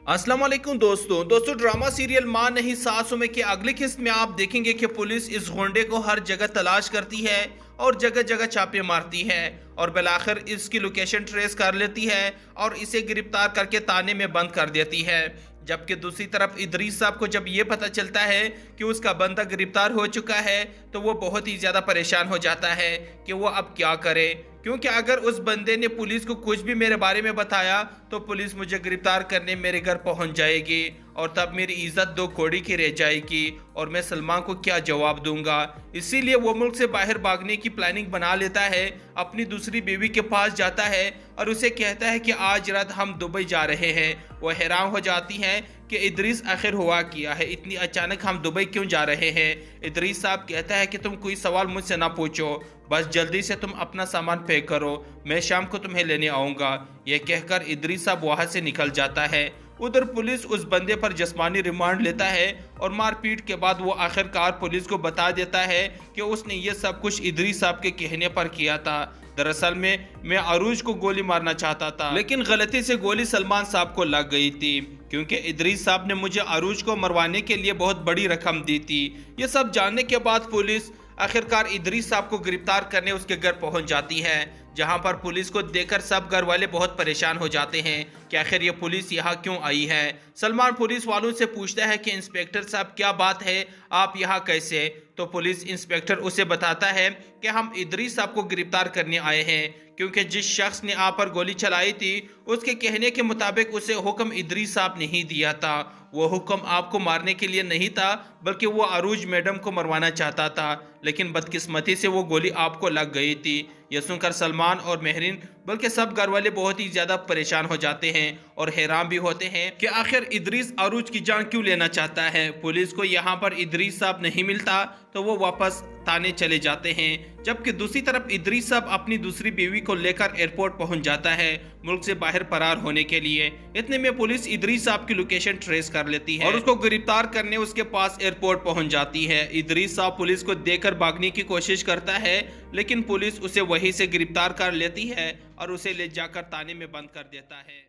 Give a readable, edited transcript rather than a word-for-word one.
अस्सलाम वालेकुम दोस्तों ड्रामा सीरियल मां नहीं सासों में के अगली किस्त में आप देखेंगे कि पुलिस इस गुंडे को हर जगह तलाश करती है और जगह जगह छापे मारती है और बिलाखिर इसकी लोकेशन ट्रेस कर लेती है और इसे गिरफ्तार करके ताने में बंद कर देती है। जबकि दूसरी तरफ इदरीस साहब को जब ये पता चलता है कि उसका बंदा गिरफ्तार हो चुका है तो वो बहुत ही ज़्यादा परेशान हो जाता है कि वो अब क्या करे, क्योंकि अगर उस बंदे ने पुलिस को कुछ भी मेरे बारे में बताया तो पुलिस मुझे गिरफ्तार करने मेरे घर पहुंच जाएगी और तब मेरी इज्जत दो कौड़ी की रह जाएगी और मैं सलमान को क्या जवाब दूंगा। इसीलिए वो मुल्क से बाहर भागने की प्लानिंग बना लेता है, अपनी दूसरी बीवी के पास जाता है और उसे कहता है कि आज रात हम दुबई जा रहे हैं। वो हैरान हो जाती हैं कि इदरीस आखिर हुआ किया है, इतनी अचानक हम दुबई क्यों जा रहे हैं। इदरीस साहब कहता है कि तुम कोई सवाल मुझसे ना पूछो, बस जल्दी से तुम अपना सामान पैक करो, मैं शाम को तुम्हें लेने आऊँगा। यह कहकर इदरीस साहब वहाँ से निकल जाता है। उधर पुलिस उस बंदे पर जिस्मानी रिमांड लेता है और मारपीट के बाद वो आखिरकार पुलिस को बता देता है कि उसने ये सब कुछ इदरीस साहब के कहने पर किया था। दरअसल में मैं अरूज को गोली मारना चाहता था, लेकिन गलती से गोली सलमान साहब को लग गई थी, क्योंकि इदरीस साहब ने मुझे अरूज को मरवाने के लिए बहुत बड़ी रकम दी थी। ये सब जानने के बाद पुलिस आखिरकार इदरीस साहब को गिरफ्तार करने उसके घर पहुंच जाती है, जहां पर पुलिस को देखकर सब घर वाले बहुत परेशान हो जाते हैं कि आखिर ये पुलिस यहाँ क्यों आई है। सलमान पुलिस वालों से पूछता है कि इंस्पेक्टर साहब क्या बात है, आप यहाँ कैसे? तो पुलिस इंस्पेक्टर उसे बताता है कि हम इदरीस साहब को गिरफ्तार करने आए हैं, क्योंकि जिस शख्स ने आप पर गोली चलाई थी उसके कहने के मुताबिक उसे हुक्म इदरीस साहब ने ही दिया था। वो हुक्म आपको मारने के लिए नहीं था, बल्कि वो अरूज मैडम को मरवाना चाहता था, लेकिन बदकिस्मती से वो गोली आपको लग गई थी। यह सुनकर सलमान और मेहरीन बल्कि सब घर वाले बहुत ही ज़्यादा परेशान हो जाते हैं और हैरान भी होते हैं कि आखिर इदरीस अरूज की जान क्यों लेना चाहता है। पुलिस को यहाँ पर इदरीस साहब नहीं मिलता तो वो वापस थाने चले जाते हैं, जबकि दूसरी तरफ इदरीस साहब अपनी दूसरी बीवी को लेकर एयरपोर्ट पहुंच जाता है मुल्क से बाहर फरार होने के लिए। इतने में पुलिस इदरीस साहब की लोकेशन ट्रेस कर लेती है और उसको गिरफ्तार करने उसके पास एयरपोर्ट पहुंच जाती है। इदरीस साहब पुलिस को देखकर भागने की कोशिश करता है, लेकिन पुलिस उसे वहीं से गिरफ्तार कर लेती है और उसे ले जाकर थाने में बंद कर देता है।